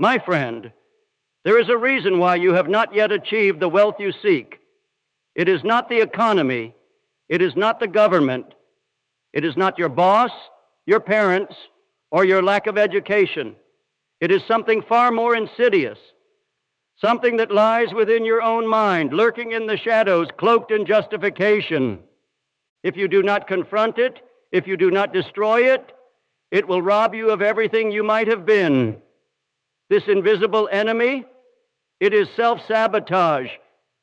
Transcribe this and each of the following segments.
My friend, there is a reason why you have not yet achieved the wealth you seek. It is not the economy. It is not the government. It is not your boss, your parents, or your lack of education. It is something far more insidious, something that lies within your own mind, lurking in the shadows, cloaked in justification. If you do not confront it, if you do not destroy it, it will rob you of everything you might have been. This invisible enemy, it is self-sabotage,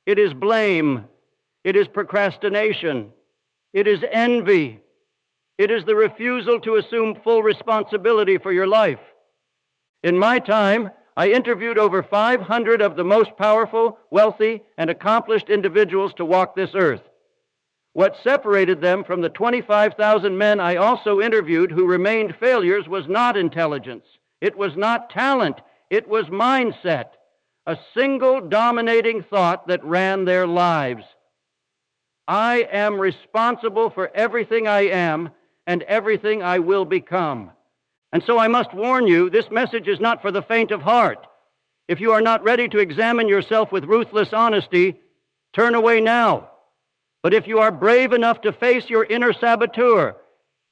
it is blame, it is procrastination, it is envy, it is the refusal to assume full responsibility for your life. In my time, I interviewed over 500 of the most powerful, wealthy, and accomplished individuals to walk this earth. What separated them from the 25,000 men I also interviewed who remained failures was not intelligence. It was not talent. It was mindset, a single dominating thought that ran their lives. I am responsible for everything I am and everything I will become. And so I must warn you, this message is not for the faint of heart. If you are not ready to examine yourself with ruthless honesty, turn away now. But if you are brave enough to face your inner saboteur,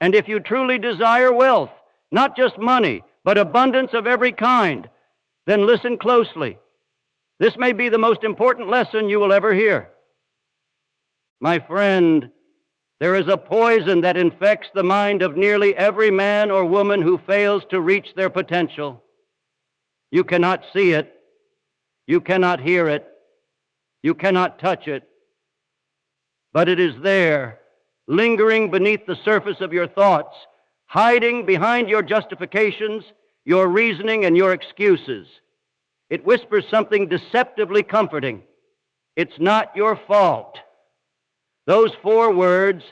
and if you truly desire wealth, not just money, but abundance of every kind, then listen closely. This may be the most important lesson you will ever hear. My friend, there is a poison that infects the mind of nearly every man or woman who fails to reach their potential. You cannot see it. You cannot hear it. You cannot touch it. But it is there, lingering beneath the surface of your thoughts, hiding behind your justifications, your reasoning, and your excuses. It whispers something deceptively comforting. It's not your fault. Those 4 words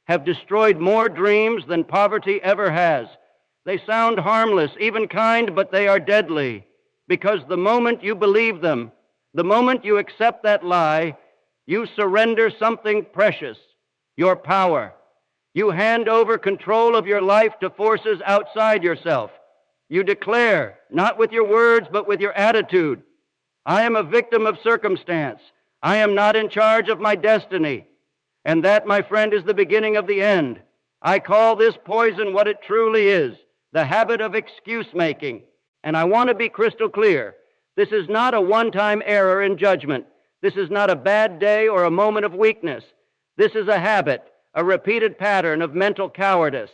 have destroyed more dreams than poverty ever has. They sound harmless, even kind, but they are deadly, because the moment you believe them, the moment you accept that lie, you surrender something precious, your power. You hand over control of your life to forces outside yourself. You declare, not with your words, but with your attitude, I am a victim of circumstance. I am not in charge of my destiny. And that, my friend, is the beginning of the end. I call this poison what it truly is, the habit of excuse-making. And I want to be crystal clear. This is not a one-time error in judgment. This is not a bad day or a moment of weakness. This is a habit, a repeated pattern of mental cowardice.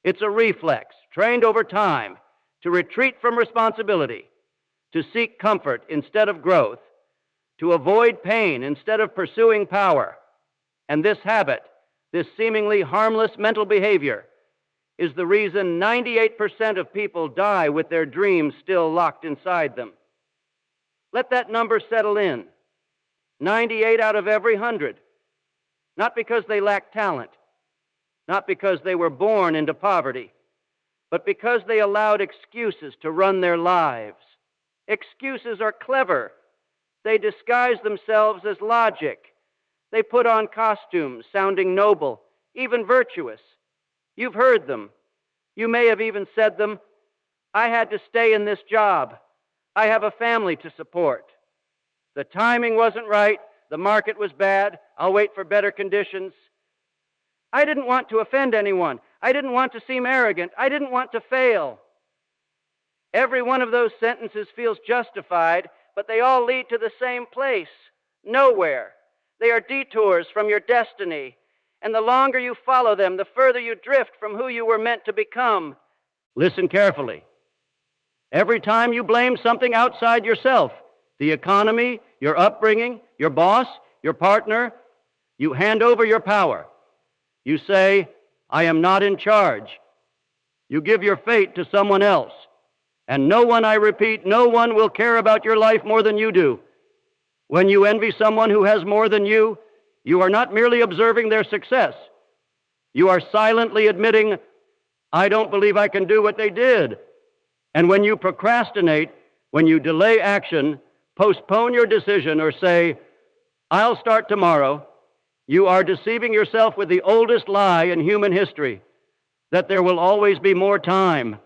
It's a reflex, trained over time, to retreat from responsibility, to seek comfort instead of growth, to avoid pain instead of pursuing power. And this habit, this seemingly harmless mental behavior, is the reason 98% of people die with their dreams still locked inside them. Let that number settle in. 98 out of every 100. Not because they lack talent, not because they were born into poverty, but because they allowed excuses to run their lives. Excuses are clever. They disguise themselves as logic. They put on costumes sounding noble, even virtuous. You've heard them. You may have even said them. I had to stay in this job. I have a family to support. The timing wasn't right. The market was bad. I'll wait for better conditions. I didn't want to offend anyone. I didn't want to seem arrogant. I didn't want to fail. Every one of those sentences feels justified, but they all lead to the same place, nowhere. They are detours from your destiny, and the longer you follow them, the further you drift from who you were meant to become. Listen carefully. Every time you blame something outside yourself, the economy, your upbringing, your boss, your partner, you hand over your power. You say, I am not in charge. You give your fate to someone else. And no one, I repeat, no one will care about your life more than you do. When you envy someone who has more than you are not merely observing their success. You are silently admitting, I don't believe I can do what they did. And when you procrastinate, when you delay action, postpone your decision, or say, I'll start tomorrow, you are deceiving yourself with the oldest lie in human history, that there will always be more time.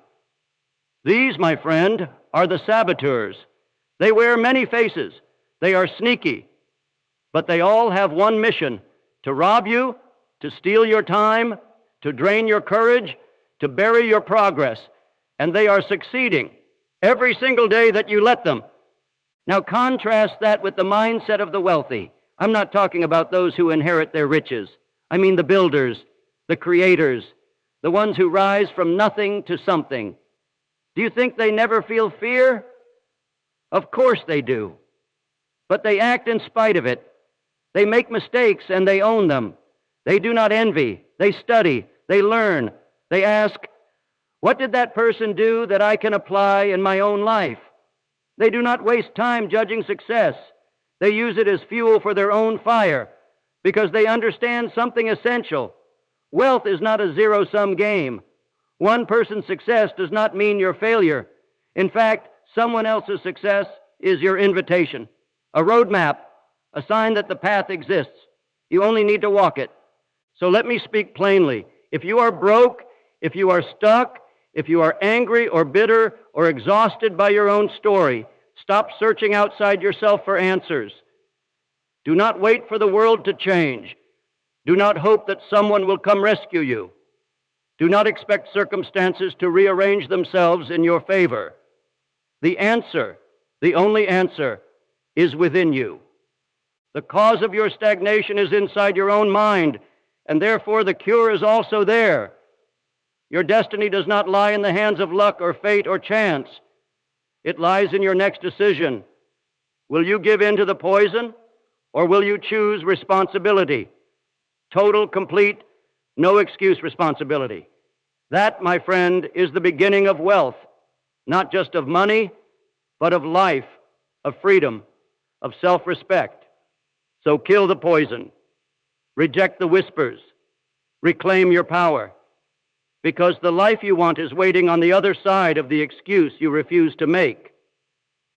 These, my friend, are the saboteurs. They wear many faces. They are sneaky. But they all have one mission: to rob you, to steal your time, to drain your courage, to bury your progress. And they are succeeding every single day that you let them. Now contrast that with the mindset of the wealthy. I'm not talking about those who inherit their riches. I mean the builders, the creators, the ones who rise from nothing to something. Do you think they never feel fear? Of course they do. But they act in spite of it. They make mistakes and they own them. They do not envy. They study. They learn. They ask, what did that person do that I can apply in my own life? They do not waste time judging success. They use it as fuel for their own fire because they understand something essential. Wealth is not a zero-sum game. One person's success does not mean your failure. In fact, someone else's success is your invitation, a roadmap, a sign that the path exists. You only need to walk it. So let me speak plainly. If you are broke, if you are stuck, if you are angry or bitter or exhausted by your own story, stop searching outside yourself for answers. Do not wait for the world to change. Do not hope that someone will come rescue you. Do not expect circumstances to rearrange themselves in your favor. The answer, the only answer, is within you. The cause of your stagnation is inside your own mind, and therefore the cure is also there. Your destiny does not lie in the hands of luck or fate or chance. It lies in your next decision. Will you give in to the poison, or will you choose responsibility? Total, complete, no excuse responsibility. That, my friend, is the beginning of wealth, not just of money, but of life, of freedom, of self-respect. So kill the poison. Reject the whispers. Reclaim your power. Because the life you want is waiting on the other side of the excuse you refuse to make.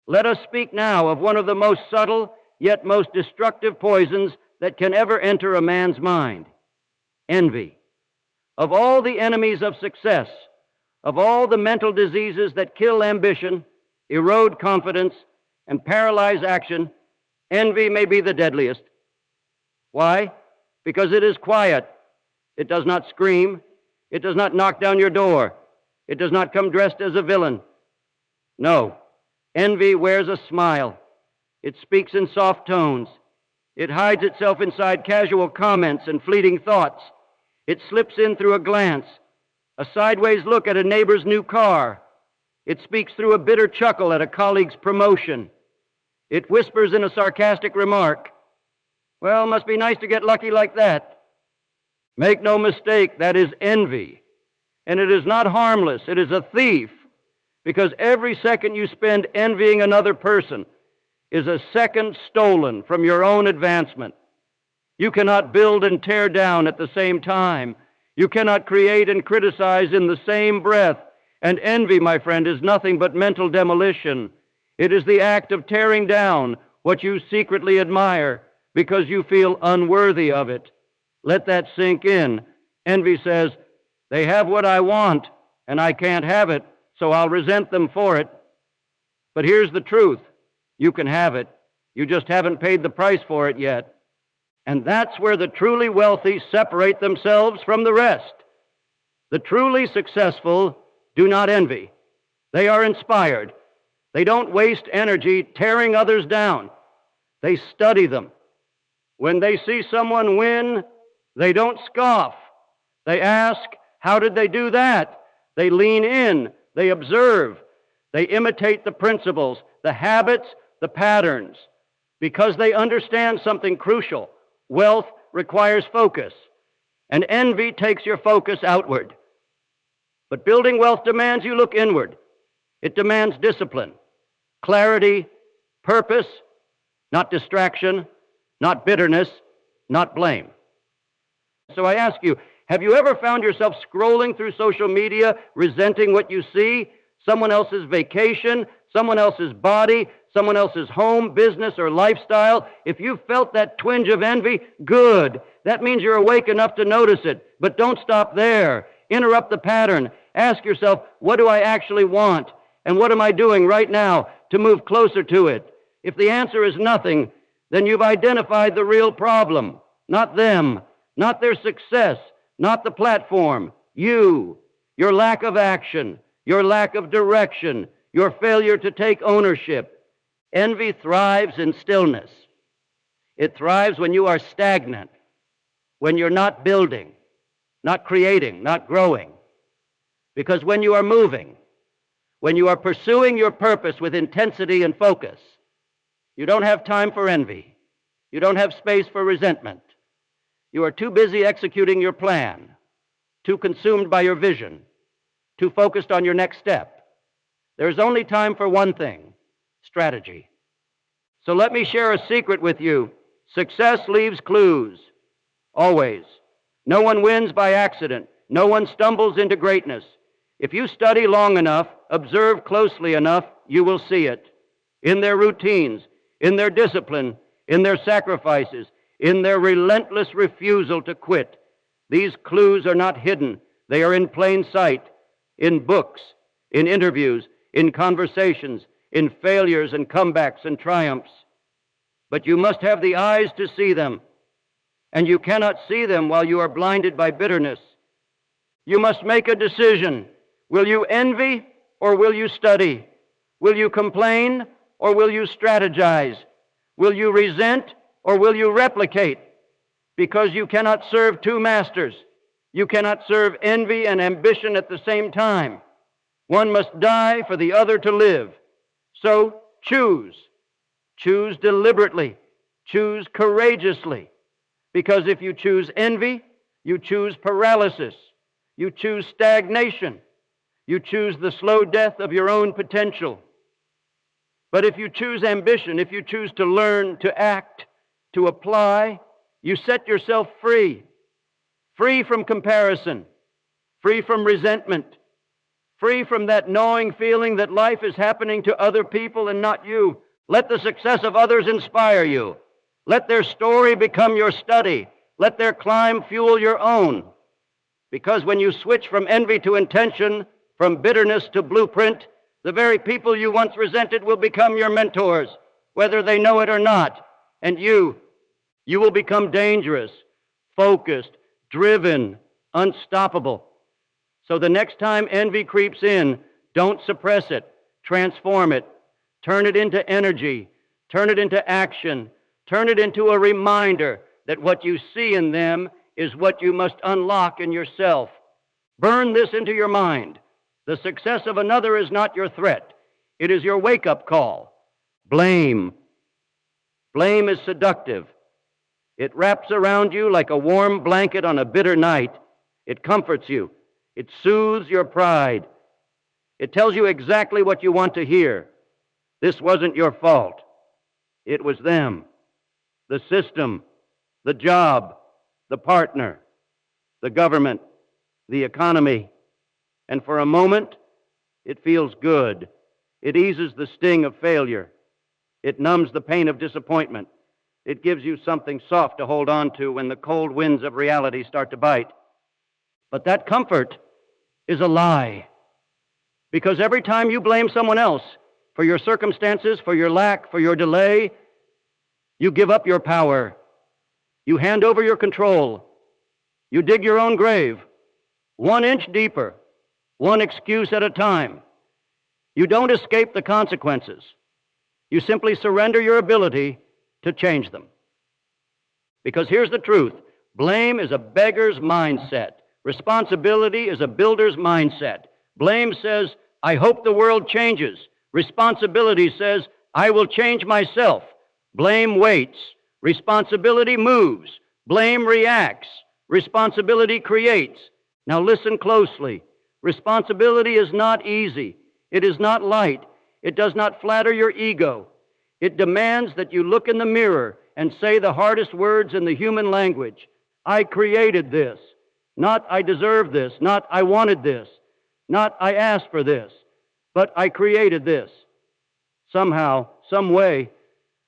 Let us speak now of one of the most subtle, yet most destructive poisons that can ever enter a man's mind: envy. Of all the enemies of success, of all the mental diseases that kill ambition, erode confidence, and paralyze action, envy may be the deadliest. Why? Because it is quiet. It does not scream. It does not knock down your door. It does not come dressed as a villain. No, envy wears a smile. It speaks in soft tones. It hides itself inside casual comments and fleeting thoughts. It slips in through a glance, a sideways look at a neighbor's new car. It speaks through a bitter chuckle at a colleague's promotion. It whispers in a sarcastic remark. Well, must be nice to get lucky like that. Make no mistake, that is envy. And it is not harmless. It is a thief. Because every second you spend envying another person is a second stolen from your own advancement. You cannot build and tear down at the same time. You cannot create and criticize in the same breath. And envy, my friend, is nothing but mental demolition. It is the act of tearing down what you secretly admire because you feel unworthy of it. Let that sink in. Envy says, they have what I want, and I can't have it, so I'll resent them for it. But here's the truth. You can have it. You just haven't paid the price for it yet. And that's where the truly wealthy separate themselves from the rest. The truly successful do not envy. They are inspired. They don't waste energy tearing others down. They study them. When they see someone win, they don't scoff. They ask, how did they do that? They lean in. They observe. They imitate the principles, the habits, the patterns. Because they understand something crucial. Wealth requires focus. And envy takes your focus outward. But building wealth demands you look inward. It demands discipline, clarity, purpose, not distraction, not bitterness, not blame. So I ask you, have you ever found yourself scrolling through social media, resenting what you see? Someone else's vacation, someone else's body, someone else's home, business, or lifestyle? If you felt that twinge of envy, good. That means you're awake enough to notice it. But don't stop there. Interrupt the pattern. Ask yourself, what do I actually want? And what am I doing right now to move closer to it? If the answer is nothing, then you've identified the real problem. Not them, not their success, not the platform. You, your lack of action, your lack of direction, your failure to take ownership. Envy thrives in stillness. It thrives when you are stagnant, when you're not building, not creating, not growing. Because when you are moving, when you are pursuing your purpose with intensity and focus, you don't have time for envy. You don't have space for resentment. You are too busy executing your plan, too consumed by your vision, too focused on your next step. There's only time for one thing: strategy. So let me share a secret with you. Success leaves clues, always. No one wins by accident. No one stumbles into greatness. If you study long enough, observe closely enough, you will see it. In their routines, in their discipline, in their sacrifices, in their relentless refusal to quit. These clues are not hidden. They are in plain sight, in books, in interviews, in conversations, in failures and comebacks and triumphs. But you must have the eyes to see them, and you cannot see them while you are blinded by bitterness. You must make a decision. Will you envy or will you study? Will you complain or will you strategize? Will you resent or will you replicate? Because you cannot serve two masters. You cannot serve envy and ambition at the same time. One must die for the other to live. So choose. Choose deliberately. Choose courageously. Because if you choose envy, you choose paralysis. You choose stagnation. You choose the slow death of your own potential. But if you choose ambition, if you choose to learn, to act, to apply, you set yourself free. Free from comparison. Free from resentment. Free from that gnawing feeling that life is happening to other people and not you. Let the success of others inspire you. Let their story become your study. Let their climb fuel your own. Because when you switch from envy to intention, from bitterness to blueprint, the very people you once resented will become your mentors, whether they know it or not. And you will become dangerous, focused, driven, unstoppable. So the next time envy creeps in, don't suppress it. Transform it. Turn it into energy. Turn it into action. Turn it into a reminder that what you see in them is what you must unlock in yourself. Burn this into your mind. The success of another is not your threat. It is your wake-up call. Blame. Blame is seductive. It wraps around you like a warm blanket on a bitter night. It comforts you. It soothes your pride. It tells you exactly what you want to hear. This wasn't your fault. It was them, the system, the job, the partner, the government, the economy. And for a moment, it feels good. It eases the sting of failure. It numbs the pain of disappointment. It gives you something soft to hold on to when the cold winds of reality start to bite. But that comfort is a lie. Because every time you blame someone else for your circumstances, for your lack, for your delay, you give up your power. You hand over your control. You dig your own grave, 1 inch deeper, one excuse at a time. You don't escape the consequences. You simply surrender your ability to change them. Because here's the truth. Blame is a beggar's mindset. Responsibility is a builder's mindset. Blame says, I hope the world changes. Responsibility says, I will change myself. Blame waits. Responsibility moves. Blame reacts. Responsibility creates. Now listen closely. Responsibility is not easy. It is not light. It does not flatter your ego. It demands that you look in the mirror and say the hardest words in the human language. I created this. Not I deserve this. Not I wanted this. Not I asked for this. But I created this. Somehow, some way,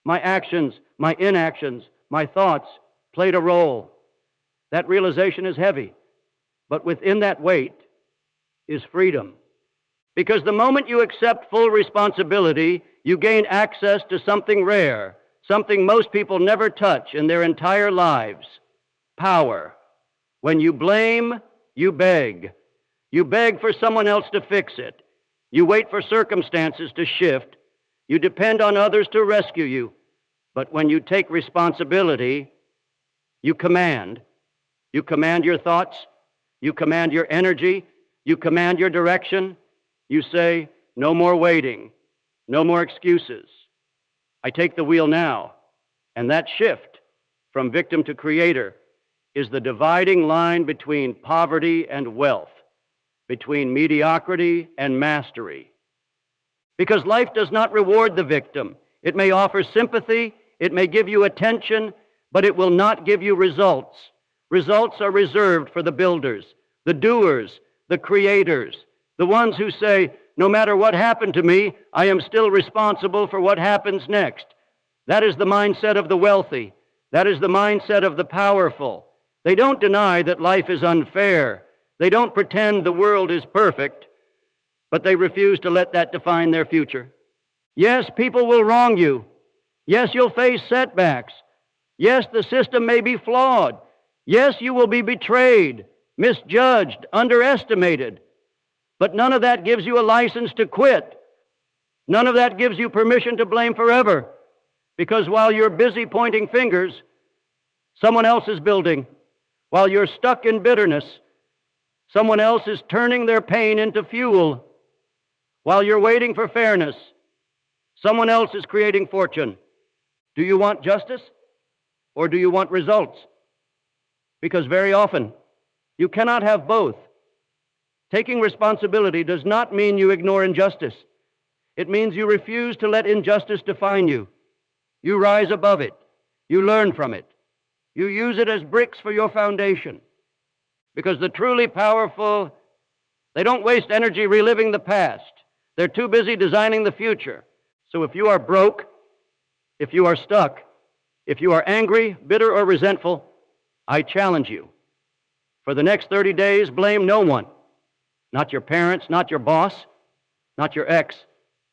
my actions, my inactions, my thoughts played a role. That realization is heavy. But within that weight is freedom. Because the moment you accept full responsibility, you gain access to something rare, something most people never touch in their entire lives: power. When you blame, you beg. You beg for someone else to fix it. You wait for circumstances to shift. You depend on others to rescue you. But when you take responsibility, you command. You command your thoughts. You command your energy. You command your direction. You say, no more waiting. No more excuses. I take the wheel now. And that shift from victim to creator is the dividing line between poverty and wealth, between mediocrity and mastery. Because life does not reward the victim. It may offer sympathy, it may give you attention, but it will not give you results. Results are reserved for the builders, the doers, the creators, the ones who say, no matter what happened to me, I am still responsible for what happens next. That is the mindset of the wealthy. That is the mindset of the powerful. They don't deny that life is unfair. They don't pretend the world is perfect, but they refuse to let that define their future. Yes, people will wrong you. Yes, you'll face setbacks. Yes, the system may be flawed. Yes, you will be betrayed, misjudged, underestimated. But none of that gives you a license to quit. None of that gives you permission to blame forever. Because while you're busy pointing fingers, someone else is building. While you're stuck in bitterness, someone else is turning their pain into fuel. While you're waiting for fairness, someone else is creating fortune. Do you want justice or do you want results? Because very often, you cannot have both. Taking responsibility does not mean you ignore injustice. It means you refuse to let injustice define you. You rise above it. You learn from it. You use it as bricks for your foundation. Because the truly powerful, they don't waste energy reliving the past. They're too busy designing the future. So if you are broke, if you are stuck, if you are angry, bitter, or resentful, I challenge you. For the next 30 days, blame no one. Not your parents, not your boss, not your ex,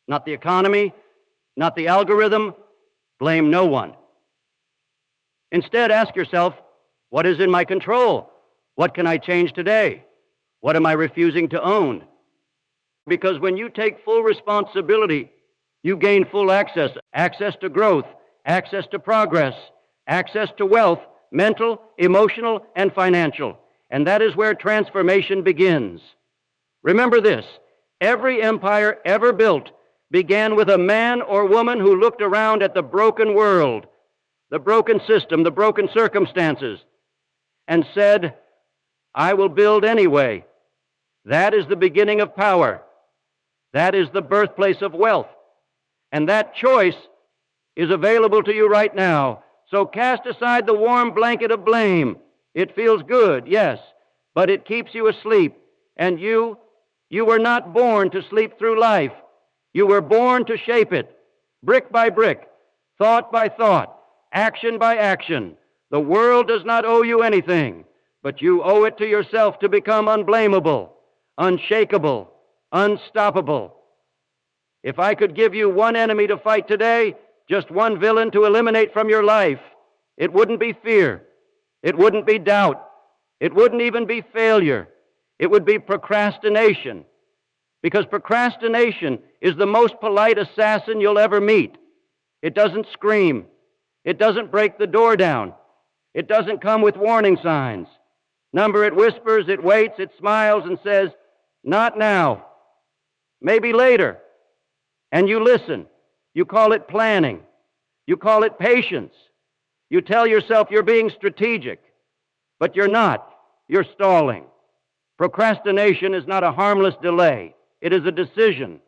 not the economy, not the algorithm. Blame no one. Instead, ask yourself, what is in my control? What can I change today? What am I refusing to own? Because when you take full responsibility, you gain full access to growth, access to progress, access to wealth, mental, emotional, and financial. And that is where transformation begins. Remember this, every empire ever built began with a man or woman who looked around at the broken world, the broken system, the broken circumstances, and said, I will build anyway. That is the beginning of power. That is the birthplace of wealth. And that choice is available to you right now. So cast aside the warm blanket of blame. It feels good, yes, but it keeps you asleep. And you were not born to sleep through life. You were born to shape it, brick by brick, thought by thought, action by action. The world does not owe you anything, but you owe it to yourself to become unblameable, unshakable, unstoppable. If I could give you one enemy to fight today, just one villain to eliminate from your life, it wouldn't be fear. It wouldn't be doubt. It wouldn't even be failure. It would be procrastination. Because procrastination is the most polite assassin you'll ever meet. It doesn't scream. It doesn't break the door down. It doesn't come with warning signs. It whispers, it waits, it smiles and says, not now. Maybe later. And you listen. You call it planning. You call it patience. You tell yourself you're being strategic, but you're not. You're stalling. Procrastination is not a harmless delay. It is a decision,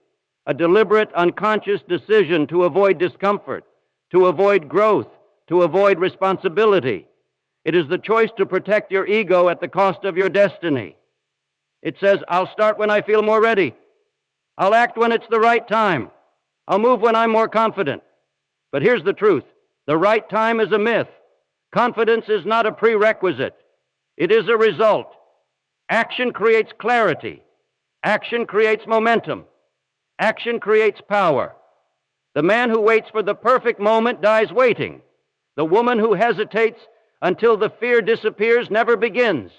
a deliberate, unconscious decision to avoid discomfort, to avoid growth, to avoid responsibility. It is the choice to protect your ego at the cost of your destiny. It says, I'll start when I feel more ready. I'll act when it's the right time. I'll move when I'm more confident. But here's the truth. The right time is a myth. Confidence is not a prerequisite. It is a result. Action creates clarity. Action creates momentum. Action creates power. The man who waits for the perfect moment dies waiting. The woman who hesitates until the fear disappears never begins.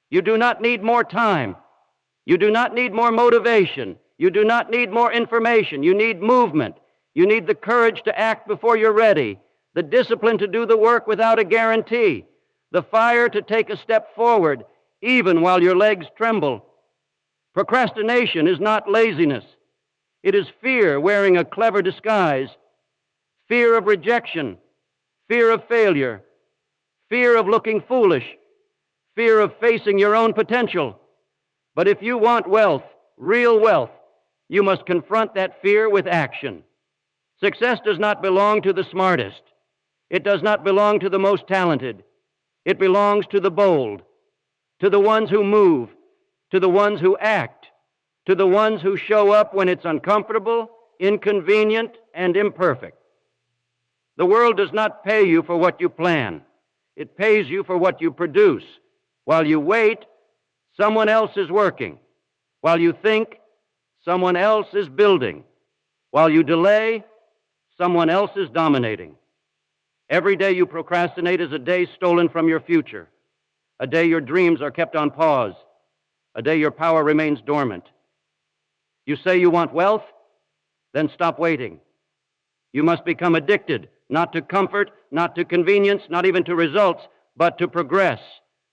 You do not need more time. You do not need more motivation. You do not need more information. You need movement. You need the courage to act before you're ready, the discipline to do the work without a guarantee, the fire to take a step forward even while your legs tremble. Procrastination is not laziness. It is fear wearing a clever disguise. Fear of rejection, fear of failure, fear of looking foolish, fear of facing your own potential. But if you want wealth, real wealth, you must confront that fear with action. Success does not belong to the smartest. It does not belong to the most talented. It belongs to the bold, to the ones who move, to the ones who act, to the ones who show up when it's uncomfortable, inconvenient, and imperfect. The world does not pay you for what you plan. It pays you for what you produce. While you wait, someone else is working. While you think, someone else is building. While you delay, someone else is dominating. Every day you procrastinate is a day stolen from your future, a day your dreams are kept on pause, a day your power remains dormant. You say you want wealth? Then stop waiting. You must become addicted, not to comfort, not to convenience, not even to results, but to progress,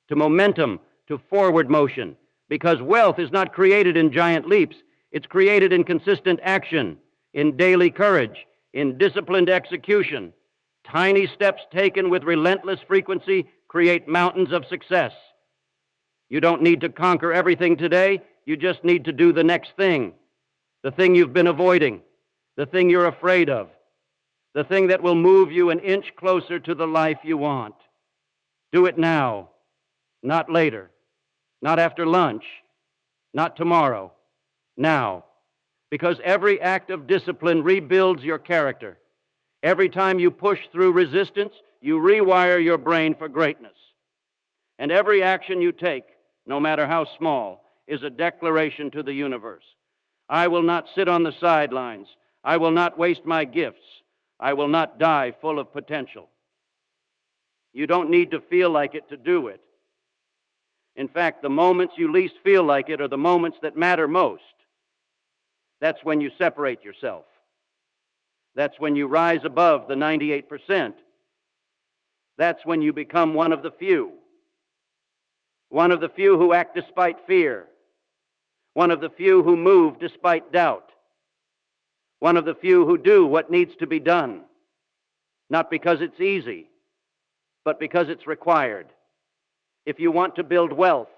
to momentum, to forward motion. Because wealth is not created in giant leaps. It's created in consistent action, in daily courage, in disciplined execution. Tiny steps taken with relentless frequency create mountains of success. You don't need to conquer everything today. You just need to do the next thing, the thing you've been avoiding, the thing you're afraid of, the thing that will move you an inch closer to the life you want. Do it now, not later, not after lunch, not tomorrow, now. Because every act of discipline rebuilds your character. Every time you push through resistance, you rewire your brain for greatness. And every action you take, no matter how small, is a declaration to the universe. I will not sit on the sidelines. I will not waste my gifts. I will not die full of potential. You don't need to feel like it to do it. In fact, the moments you least feel like it are the moments that matter most. That's when you separate yourself. That's when you rise above the 98%. That's when you become one of the few. One of the few who act despite fear. One of the few who move despite doubt. One of the few who do what needs to be done. Not because it's easy, but because it's required. If you want to build wealth,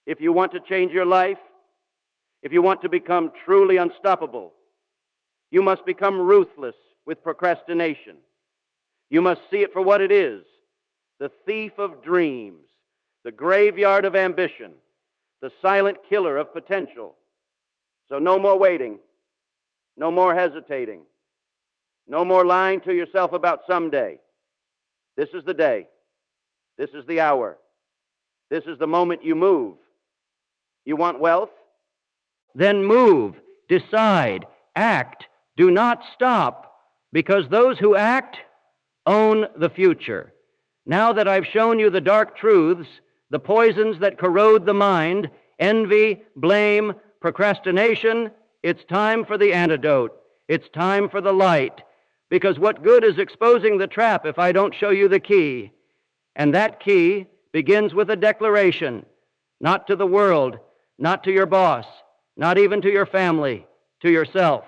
if you want to change your life, if you want to become truly unstoppable, you must become ruthless with procrastination. You must see it for what it is, the thief of dreams, the graveyard of ambition, the silent killer of potential. So no more waiting, no more hesitating, no more lying to yourself about someday. This is the day. This is the hour. This is the moment you move. You want wealth? Then move, decide, act. Do not stop, because those who act own the future. Now that I've shown you the dark truths, the poisons that corrode the mind, envy, blame, procrastination, it's time for the antidote. It's time for the light. Because what good is exposing the trap if I don't show you the key? And that key begins with a declaration, not to the world, not to your boss, not even to your family, to yourself.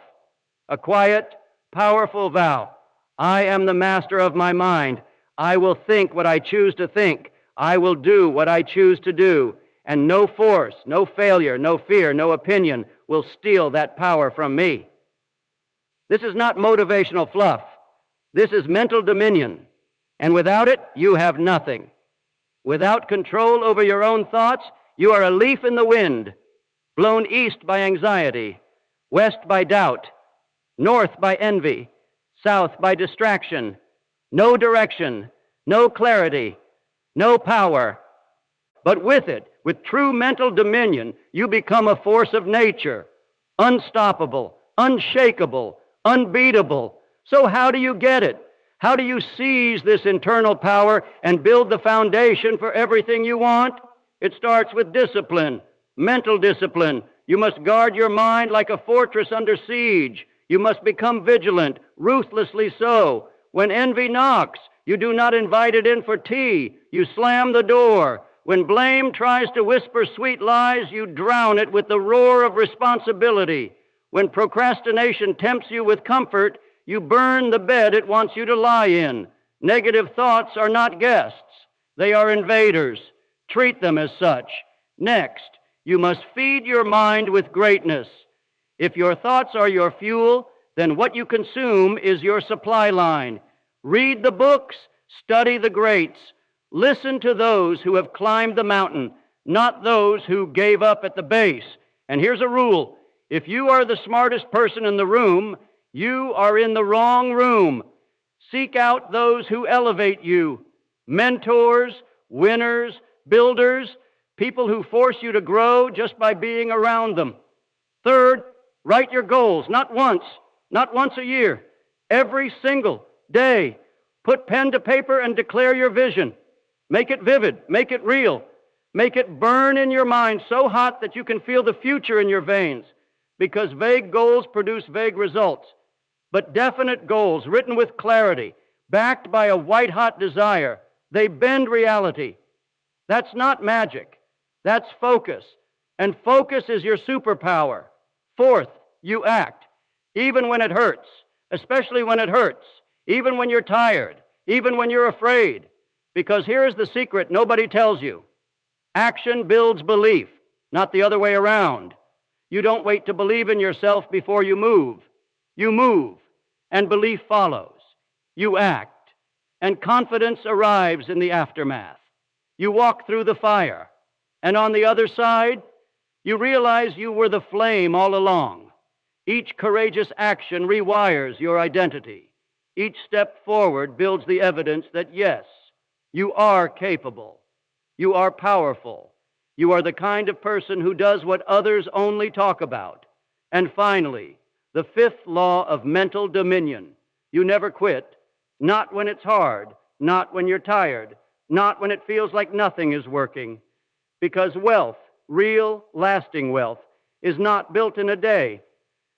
A quiet, powerful vow. I am the master of my mind. I will think what I choose to think. I will do what I choose to do. And no force, no failure, no fear, no opinion will steal that power from me. This is not motivational fluff. This is mental dominion. And without it, you have nothing. Without control over your own thoughts, you are a leaf in the wind, blown east by anxiety, west by doubt, north by envy, south by distraction. No direction, no clarity, no power. But with it, With true mental dominion, you become a force of nature, unstoppable, unshakable, unbeatable. So how do you get it? How do you seize this internal power and build the foundation for everything you want? It starts with discipline, mental discipline. You must guard your mind like a fortress under siege. You must become vigilant, ruthlessly so. When envy knocks, you do not invite it in for tea. You slam the door. When blame tries to whisper sweet lies, you drown it with the roar of responsibility. When procrastination tempts you with comfort, you burn the bed it wants you to lie in. Negative thoughts are not guests. They are invaders. Treat them as such. Next, you must feed your mind with greatness. If your thoughts are your fuel, then what you consume is your supply line. Read the books, study the greats. Listen to those who have climbed the mountain, not those who gave up at the base. And here's a rule. If you are the smartest person in the room, you are in the wrong room. Seek out those who elevate you. Mentors, winners, builders, people who force you to grow just by being around them. Third, write your goals, not once a year, every single day. Put pen to paper and declare your vision. Make it vivid, make it real. Make it burn in your mind so hot that you can feel the future in your veins, because vague goals produce vague results. But definite goals, written with clarity, backed by a white-hot desire, they bend reality. That's not magic. That's focus. And focus is your superpower. Fourth, you act, even when it hurts, especially when it hurts, even when you're tired, even when you're afraid. Because here's the secret nobody tells you. Action builds belief, not the other way around. You don't wait to believe in yourself before you move. You move, and belief follows. You act, and confidence arrives in the aftermath. You walk through the fire, and on the other side, you realize you were the flame all along. Each courageous action rewires your identity. Each step forward builds the evidence that, yes, you are capable. You are powerful. You are the kind of person who does what others only talk about. And finally, the fifth law of mental dominion. You never quit, not when it's hard, not when you're tired, not when it feels like nothing is working. Because wealth, real, lasting wealth, is not built in a day.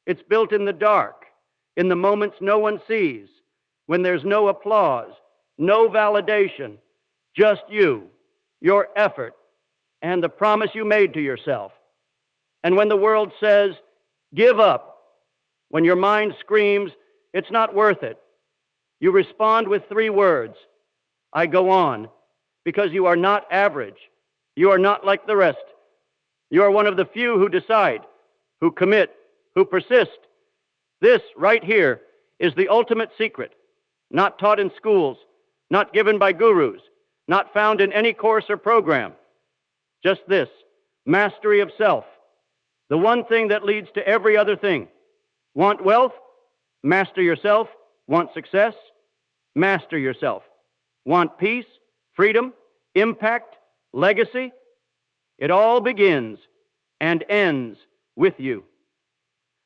It's built in the dark, in the moments no one sees, when there's no applause, no validation, just you, your effort, and the promise you made to yourself. And when the world says, give up, when your mind screams, it's not worth it, you respond with 3 words, I go on, because you are not average. You are not like the rest. You are one of the few who decide, who commit, who persist. This right here is the ultimate secret, not taught in schools, not given by gurus, not found in any course or program. Just this, mastery of self, the one thing that leads to every other thing. Want wealth? Master yourself. Want success? Master yourself. Want peace, freedom, impact, legacy? It all begins and ends with you.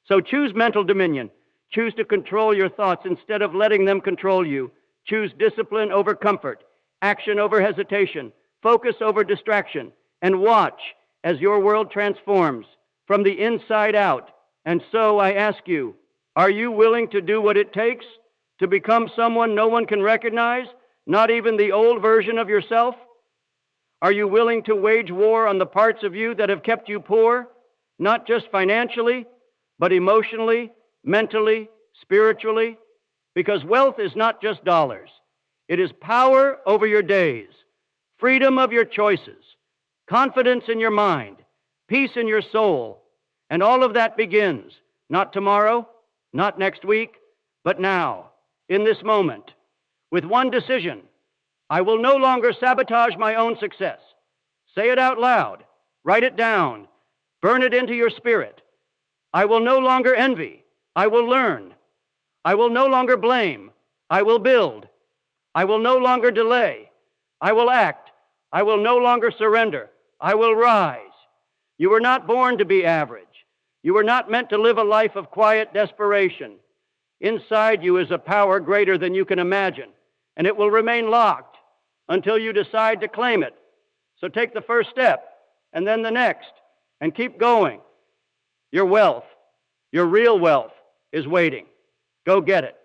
So choose mental dominion. Choose to control your thoughts instead of letting them control you. Choose discipline over comfort, action over hesitation, focus over distraction, and watch as your world transforms from the inside out. And so I ask you, are you willing to do what it takes to become someone no one can recognize, not even the old version of yourself? Are you willing to wage war on the parts of you that have kept you poor, not just financially, but emotionally, mentally, spiritually? Because wealth is not just dollars. It is power over your days, freedom of your choices, confidence in your mind, peace in your soul. And all of that begins, not tomorrow, not next week, but now, in this moment, with one decision. I will no longer sabotage my own success. Say it out loud. Write it down. Burn it into your spirit. I will no longer envy. I will learn. I will no longer blame. I will build. I will no longer delay. I will act. I will no longer surrender. I will rise. You were not born to be average. You were not meant to live a life of quiet desperation. Inside you is a power greater than you can imagine, and it will remain locked until you decide to claim it. So take the first step, and then the next, and keep going. Your wealth, your real wealth, is waiting. Go get it.